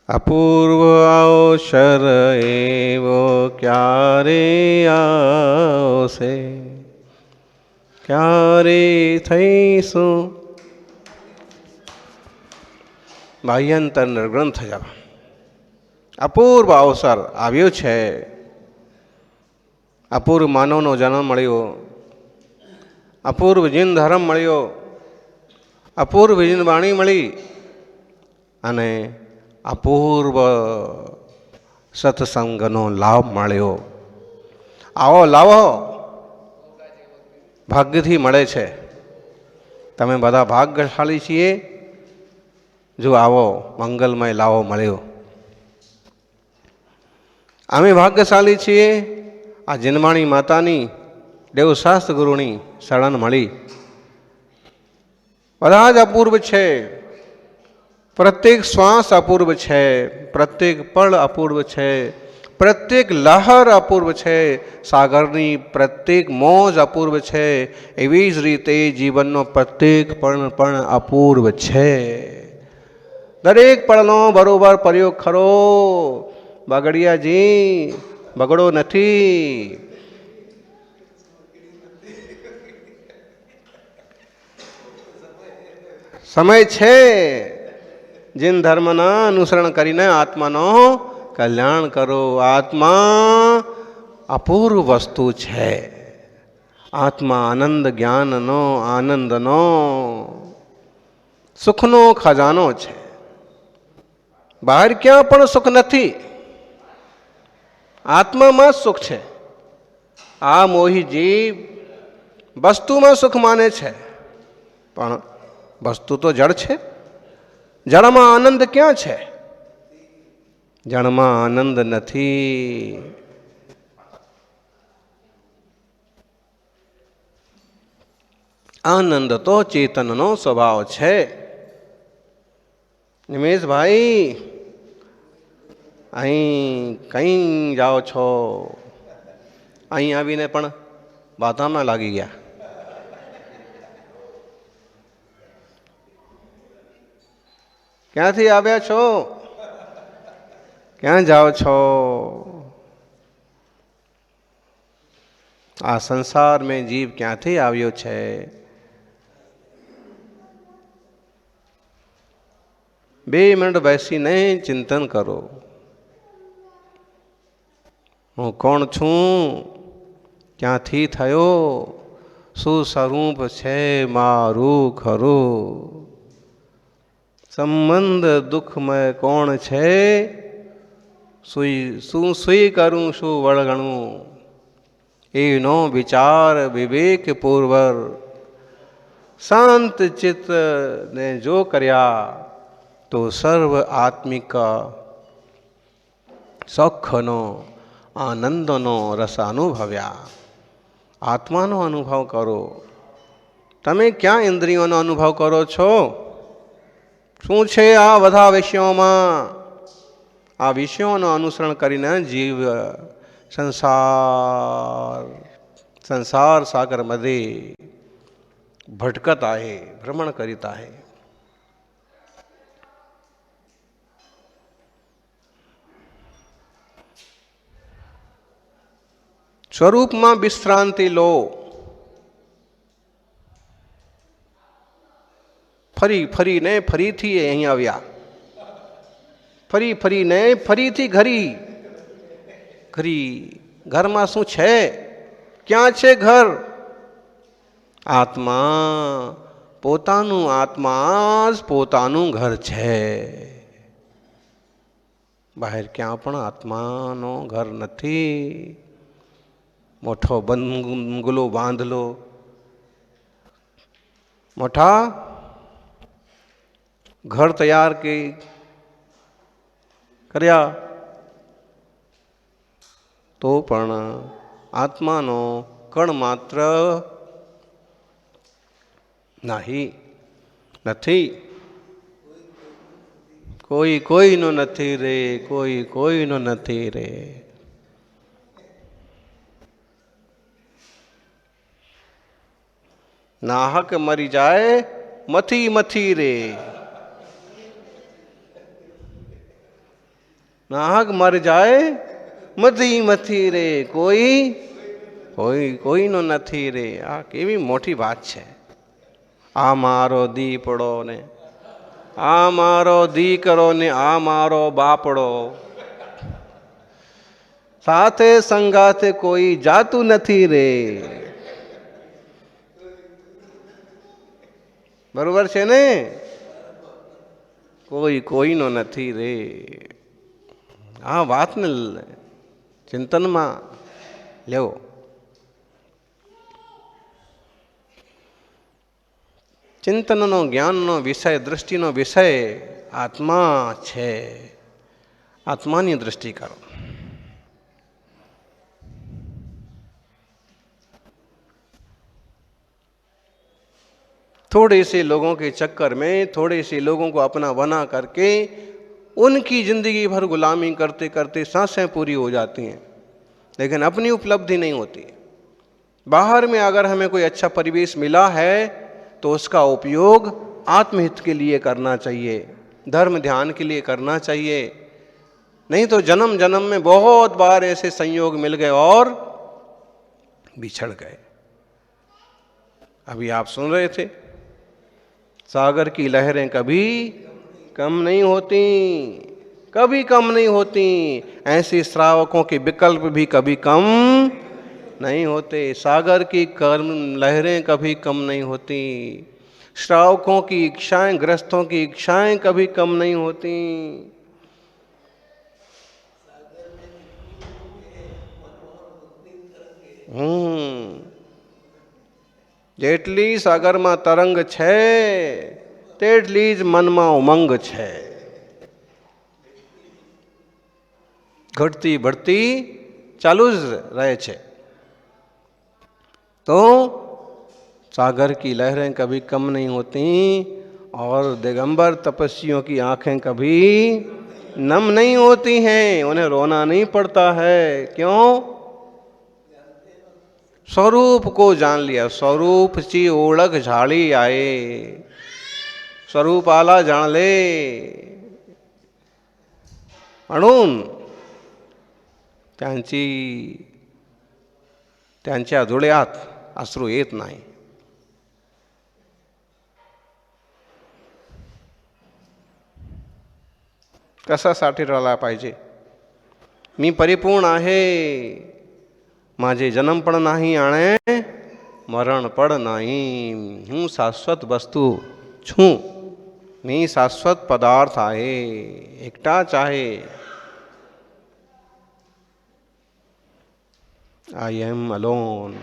અપૂર્વ અવસર એવો ક્યારે આવશે, ક્યારે થઈશું. બાહ્યંતર ગ્રંથ જપ. અપૂર્વ અવસર આવ્યો છે. અપૂર્વ માનવનો જન્મ મળ્યો, અપૂર્વ જીન ધર્મ મળ્યો, અપૂર્વ જીન વાણી મળી અને અપૂર્વ સત્સંગનો લાભ મળ્યો. આવો લાવો ભાગ્યથી મળે છે. તમે બધા ભાગ્યશાળી છીએ જો આવો મંગલમય લાવો મળ્યો. અમે ભાગ્યશાળી છીએ આ જન્માણી માતાની દેવશાસ્ત્ર ગુરુની શરણ મળી. બધા જ અપૂર્વ છે. પ્રત્યેક શ્વાસ અપૂર્વ છે, પ્રત્યેક પળ અપૂર્વ છે, પ્રત્યેક લહર અપૂર્વ છે, સાગરની પ્રત્યેક મોજ અપૂર્વ છે. એવી જ રીતે જીવનનો પ્રત્યેક પણ અપૂર્વ છે. દરેક પળનો બરોબર પ્રયોગ ખરો. બગડિયાજી બગડો નથી. સમય છે. જીન ધર્મના અનુસરણ કરીને આત્માનો કલ્યાણ કરો. આત્મા અપૂર્વ વસ્તુ છે. આત્મા આનંદ જ્ઞાનનો, આનંદનો, સુખનો ખજાનો છે. બહાર ક્યાં પણ સુખ નથી, આત્મામાં જ સુખ છે. આ મોહી જીવ વસ્તુમાં સુખ માને છે, પણ વસ્તુ તો જળ છે. જળમાં આનંદ ક્યાં છે? જળમાં આનંદ નથી. આનંદ તો ચેતનનો સ્વભાવ છે. નિમેશભાઈ અહીં કઈ જાઓ છો? અહીં આવીને પણ વાતામાં લાગી ગયા. ક્યાંથી આવ્યા છો? ક્યાં જાઓ છો? આ સંસાર મેં જીવ ક્યાંથી આવ્યો છે? બે મિનિટ બેસીને ચિંતન કરો. હું કોણ છું? ક્યાંથી થયો? શું સ્વરૂપ છે મારું ખરું? સંબંધ દુઃખમય કોણ છે? શું સુઈ કરું શું વળગણું? એનો વિચાર વિવેકપૂર્વક શાંત ચિત્ત ને જો કર્યા તો સર્વ આત્મિક સુખનો આનંદનો રસ અનુભવ્યા. આત્માનો અનુભવ કરો. તમે ક્યાં ઇન્દ્રિયોનો અનુભવ કરો છો? શું છે આ બધા વિષયોમાં? આ વિષયોનું અનુસરણ કરીને જીવ संसार सागर मध्ये भटकत आहे, भ्रमण करीत आहे. સ્વરૂપમાં વિશ્રાંતિ લો. ફરીને ફરીથી અહીં આવ્યા, ફરીને ફરીથી ઘરી. ઘરમાં શું છે? ક્યાં છે ઘર? આત્મા પોતાનું, આત્મા જ પોતાનું ઘર છે. બહાર ક્યાં પણ આત્માનો ઘર નથી. મોટો બંગલો બાંધલો, મોટા ઘર તૈયાર કર્યા તો પણ આત્માનો કણ માત્ર નથી. કોઈનો નથી રે, કોઈનો નથી રે. नाहक मरी जाए मथी मथी रे। नाहक मर जाए मथी मथी रे, कोई कोई कोई नो नथी रे। आ केवी मोटी बात छे। आ मारो दीपड़ो ने, आ मारो दीकरो ने, आ मारो बापड़ो, साथे संगाथे कोई जातु नथी रे। बरोबर छे ने? कोई कोई नो नथी रे। आ बात ने चिंतन में लेवो। चिंतननो ज्ञाननो विषय, दृष्टिनो विषय आत्मा छे। आत्मानी दृष्टि करो। थोड़े से लोगों के चक्कर में, थोड़े से लोगों को अपना बना करके उनकी जिंदगी भर गुलामी करते करते सांसें पूरी हो जाती हैं, लेकिन अपनी उपलब्धि नहीं होती। बाहर में अगर हमें कोई अच्छा परिवेश मिला है तो उसका उपयोग आत्महित के लिए करना चाहिए, धर्म ध्यान के लिए करना चाहिए। नहीं तो जन्म जन्म में बहुत बार ऐसे संयोग मिल गए और बिछड़ गए। अभी आप सुन रहे थे, सागर की लहरें कभी कम नहीं होती, कभी कम नहीं होती। ऐसे श्रावकों के विकल्प भी कभी कम नहीं होते। सागर की लहरें कभी कम नहीं होती। श्रावकों की इच्छाएं, ग्रस्तों की इच्छाएं कभी कम नहीं होती। जेटली सागर में तरंग छे तेटली ज मन में उमंग छे। घटती बढ़ती चालू ज रहे छे। तो सागर की लहरें कभी कम नहीं होती और दिगंबर तपस्वियों की आंखें कभी नम नहीं होती हैं। उन्हें रोना नहीं पड़ता है। क्यों? स्वरूप को जान लिया। स्वरूप ची ओळख झाड़ी आए, स्वरूप आला जान ले। म्हणून त्यांच्या डोळ्यात अश्रू येत नाही। कशासाठी रडला पाहिजे? मी परिपूर्ण आहे, माझे जन्म पण नाही आणि मरण पण नाही। हूँ शाश्वत वस्तू छू, मी शाश्वत पदार्थ आहे, एकटाच आहे। आई एम अलोन,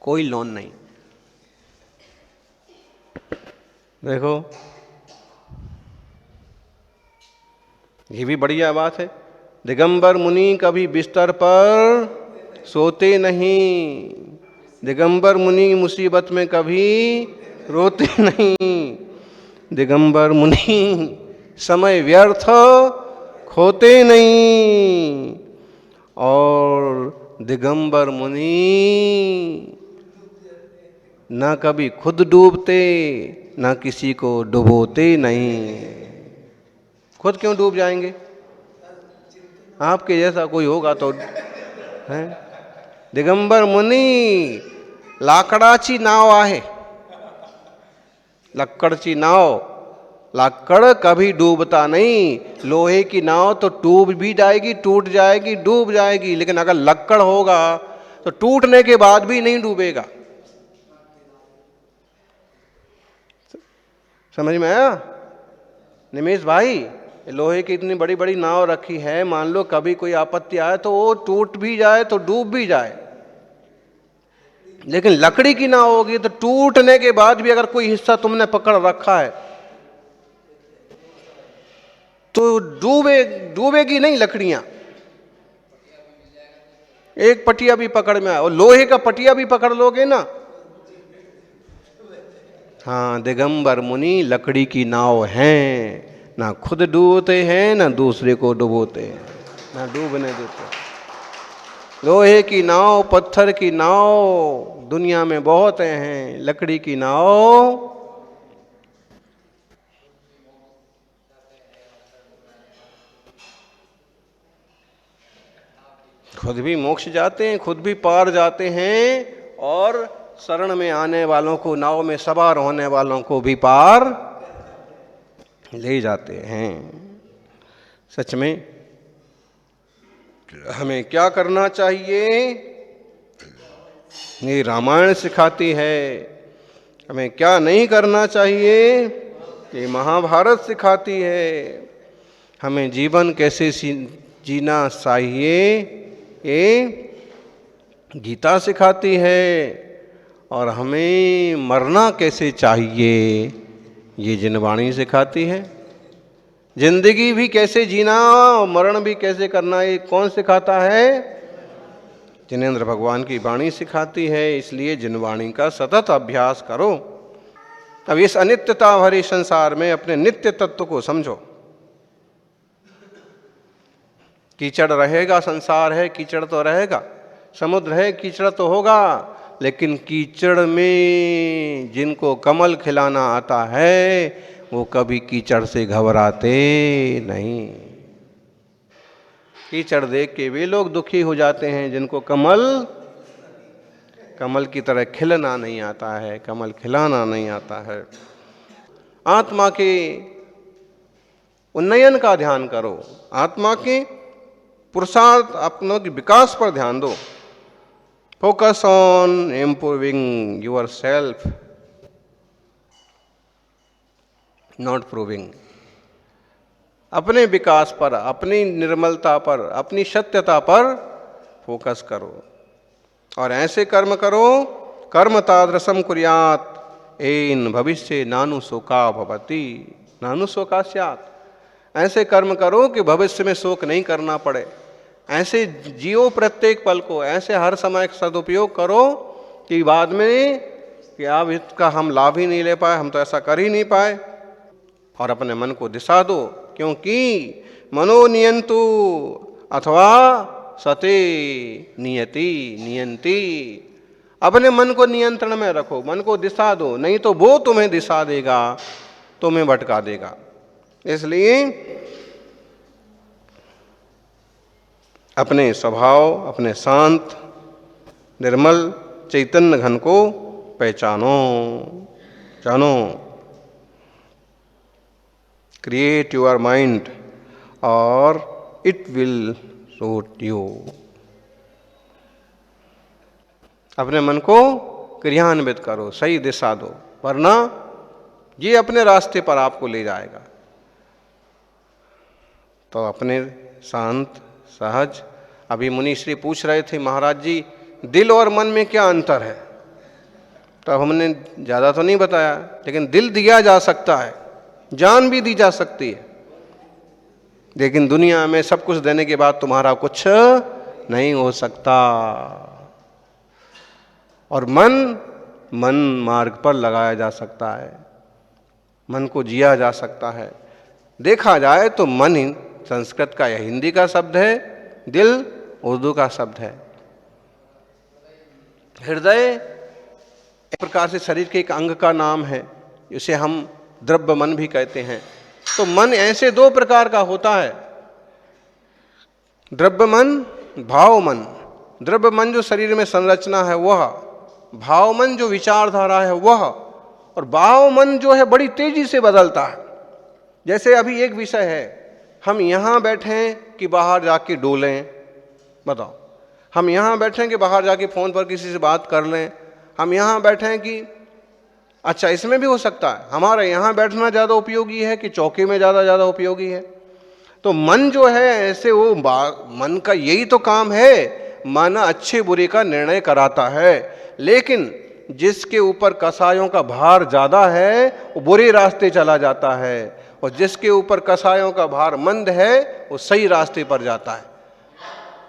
कोई लोन नहीं। देखो ये भी बढ़िया बात है। दिगंबर मुनि कभी बिस्तर पर सोते नहीं, दिगंबर मुनि मुसीबत में कभी रोते नहीं, दिगंबर मुनि समय व्यर्थ खोते नहीं, और दिगंबर मुनि न कभी खुद डूबते न किसी को डुबोते नहीं। खुद क्यों डूब जाएंगे? आपके जैसा कोई होगा तो है। दिगंबर मुनि लाकडाची नाव आहे, लक्कड़ची नाव। लाकड़ कभी डूबता नहीं। लोहे की नाव तो डूब भी जाएगी, टूट जाएगी, डूब जाएगी, लेकिन अगर लक्कड़ होगा तो टूटने के बाद भी नहीं डूबेगा। समझ में आया निमेश भाई? लोहे की इतनी बड़ी बड़ी नाव रखी है, मान लो कभी कोई आपत्ति आए तो वो टूट भी जाए तो डूब भी जाए, लेकिन लकड़ी की नाव होगी तो टूटने के बाद भी अगर कोई हिस्सा तुमने पकड़ रखा है तो डूबेगी नहीं लकड़ियां। एक पटिया भी पकड़ में आए, और लोहे का पटिया भी पकड़ लोगे ना। हाँ, दिगंबर मुनि लकड़ी की नाव हैं, ना खुद डूबते हैं ना दूसरे को डुबोते हैं, ना डूबने देते। लोहे की नाव, पत्थर की नाव दुनिया में बहुत हैं, लकड़ी की नाव खुद भी मोक्ष जाते हैं, खुद भी पार जाते हैं और शरण में आने वालों को, नाव में सवार होने वालों को भी पार ले जाते हैं। सच में हमें क्या करना चाहिए, ये रामायण सिखाती है। हमें क्या नहीं करना चाहिए, ये महाभारत सिखाती है। हमें जीवन कैसे जीना चाहिए, ये गीता सिखाती है। और हमें मरना कैसे चाहिए, ये जिनवाणी सिखाती है। जिंदगी भी कैसे जीना और मरण भी कैसे करना, ये कौन सिखाता है? जिनेंद्र भगवान की वाणी सिखाती है। इसलिए जिनवाणी का सतत अभ्यास करो। अब इस अनित्यता भरे संसार में अपने नित्य तत्व को समझो। कीचड़ रहेगा, संसार है, कीचड़ तो रहेगा। समुद्र है, कीचड़ तो होगा। लेकिन कीचड़ में जिनको कमल खिलाना आता है, वो कभी कीचड़ से घबराते नहीं। कीचड़ देख के वे लोग दुखी हो जाते हैं जिनको कमल की तरह खिलना नहीं आता है, कमल खिलाना नहीं आता है। आत्मा के उन्नयन का ध्यान करो, आत्मा के पुरुषार्थ, अपनों के विकास पर ध्यान दो। Focus on improving your self, not proving. अपने विकास पर, अपनी निर्मलता पर, अपनी सत्यता पर फोकस करो और ऐसे कर्म करो। कर्म तादृशम कुर्यात् एन भविष्य नानु शोका भवति नानु शोका स्यात्। ऐसे कर्म करो कि भविष्य में शोक नहीं करना पड़े। ऐसे जियो प्रत्येक पल को, ऐसे हर समय सदुपयोग करो कि बाद में कि अब इसका हम लाभ ही नहीं ले पाए, हम तो ऐसा कर ही नहीं पाए। और अपने मन को दिशा दो, क्योंकि मनो नियंतु अथवा सते नियति नियंती। अपने मन को नियंत्रण में रखो, मन को दिशा दो, नहीं तो वो तुम्हें दिशा देगा, तुम्हें भटका देगा। इसलिए अपने स्वभाव, अपने शांत निर्मल चैतन्य घन को पहचानो, जानो। क्रिएट योर माइंड और इट विल सूट यू। अपने मन को क्रियान्वित करो, सही दिशा दो, वरना ये अपने रास्ते पर आपको ले जाएगा। तो अपने शांत सहज। अभी मुनिश्री पूछ रहे थे, महाराज जी दिल और मन में क्या अंतर है? तो हमने ज़्यादा तो नहीं बताया, लेकिन दिल दिया जा सकता है, जान भी दी जा सकती है, लेकिन दुनिया में सब कुछ देने के बाद तुम्हारा कुछ नहीं हो सकता। और मन मार्ग पर लगाया जा सकता है, मन को जिया जा सकता है। देखा जाए तो मन ही संस्कृत का या हिंदी का शब्द है, दिल उर्दू का शब्द है। हृदय एक प्रकार से शरीर के एक अंग का नाम है, इसे हम द्रव्य मन भी कहते हैं। तो मन ऐसे दो प्रकार का होता है, द्रव्य मन, भाव मन। द्रव्य मन जो शरीर में संरचना है वह, भाव मन जो विचारधारा है वह, और भाव मन जो है बड़ी तेजी से बदलता है। जैसे अभी एक विषय है, हम यहाँ बैठे हैं कि बाहर जाके डोलें, बताओ। हम यहाँ बैठे हैं कि बाहर जाके फोन पर किसी से बात कर लें। हम यहाँ बैठे हैं कि अच्छा, इसमें भी हो सकता है हमारा यहाँ बैठना ज़्यादा उपयोगी है कि चौके में ज़्यादा उपयोगी है। तो मन जो है ऐसे, वो मन का यही तो काम है, मन अच्छे बुरे का निर्णय कराता है। लेकिन जिसके ऊपर कसायों का भार ज़्यादा है वो बुरे रास्ते चला जाता है, और जिसके ऊपर कसायों का भार मंद है वो सही रास्ते पर जाता है।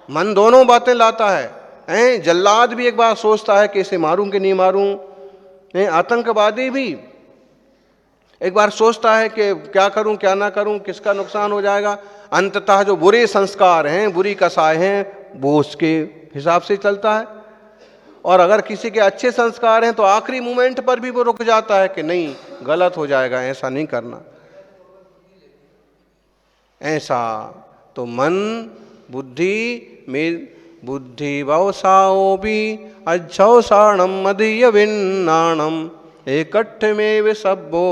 मन दोनों बातें लाता है। जल्लाद भी एक बार सोचता है कि इसे मारूं कि नहीं मारूं। आतंकवादी भी एक बार सोचता है कि क्या करूं क्या ना करूं, किसका नुकसान हो जाएगा। अंततः जो बुरे संस्कार हैं, बुरी कसाय हैं, वो उसके हिसाब से चलता है। और अगर किसी के अच्छे संस्कार हैं तो आखिरी मोमेंट पर भी वो रुक जाता है कि नहीं, गलत हो जाएगा, ऐसा नहीं करना। ऐसा तो मन बुद्धि में बुद्धि ववसाओ भी अज्जौसाणम मदीय विन्नाणम एकट्ठ में वे सब्बो।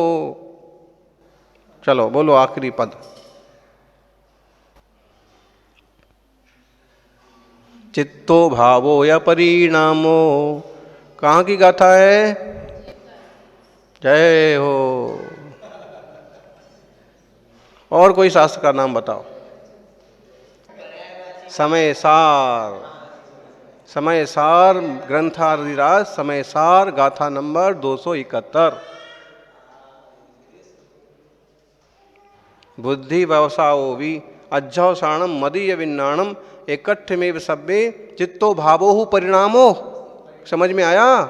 चलो बोलो आखिरी पद। चित्तो भावो या परिणामो। कहाँ की गाथा है? जय हो। और कोई शास्त्र का नाम बताओ। समय सार। समय सार ग्रंथाधिराज समय सार गाथा नंबर 271। बुद्धि व्यवसाओ भी अज्जौसाणम मदीय विन्नाणम एकट्ठ में सब्बे चित्तो भावो परिणामो। समझ में आया?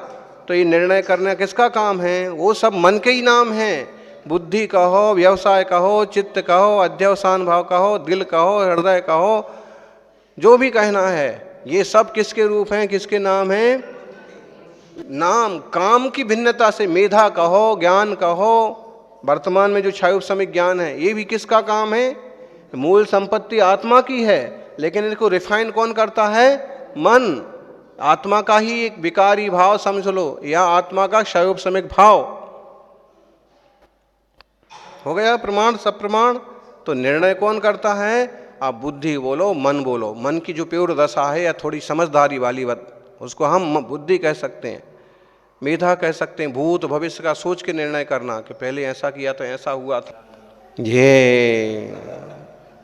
तो ये निर्णय करना किसका काम है? वो सब मन के ही नाम हैं। बुद्धि कहो, व्यवसाय कहो, चित्त कहो, अध्यवसान भाव कहो, दिल कहो, हृदय कहो, जो भी कहना है, ये सब किसके रूप हैं, किसके नाम हैं? नाम। काम की भिन्नता से मेधा कहो, ज्ञान कहो, वर्तमान में जो क्षयोपशमिक ज्ञान है ये भी किसका काम है? मूल संपत्ति आत्मा की है, लेकिन इनको रिफाइन कौन करता है? मन। आत्मा का ही एक विकारी भाव समझ लो, या आत्मा का क्षयोपशमिक भाव। हो गया प्रमाण, सब प्रमाण। तो निर्णय कौन करता है? आप बुद्धि बोलो, मन बोलो। मन की जो प्योर दशा है या थोड़ी समझदारी वाली बात, उसको हम बुद्धि कह सकते हैं, मेधा कह सकते हैं। भूत भविष्य का सोच के निर्णय करना कि पहले ऐसा किया तो ऐसा हुआ था। ये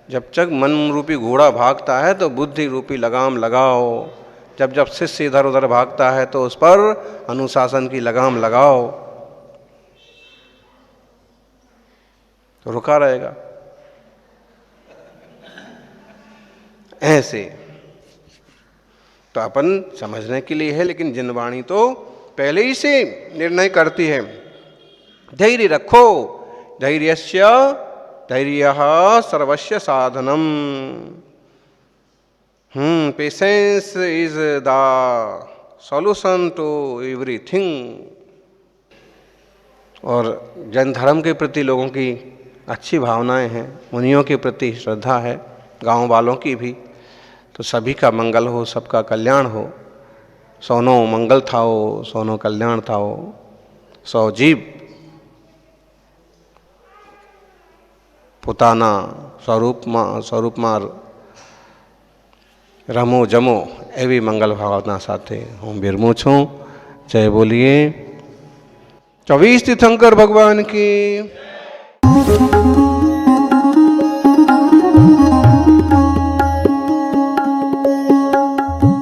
जब तक मन रूपी घोड़ा भागता है तो बुद्धि रूपी लगाम लगाओ। जब जब शिष्य इधर उधर भागता है तो उस पर अनुशासन की लगाम लगाओ, तो रुका रहेगा। ऐसे तो अपन समझने के लिए है, लेकिन जिनवाणी तो पहले ही से निर्णय करती है। धैर्य रखो। धैर्यस्य धैर्यः सर्वस्य साधनम। Patience is the solution to everything. और जैन धर्म के प्रति लोगों की अच्छी भावनाएं हैं, मुनियों के प्रति श्रद्धा है, गांव वालों की भी। तो सभी का मंगल हो, सबका कल्याण हो। सोनो मंगल थाओ, सोनो कल्याण थाओ। सौ जीव પોતાના સ્વરૂપમાં રમો જમો એવી મંગલ ભાવના સાથે હું વિરમું છું। જય બોલીએ 24 तीर्थंकर भगवान की।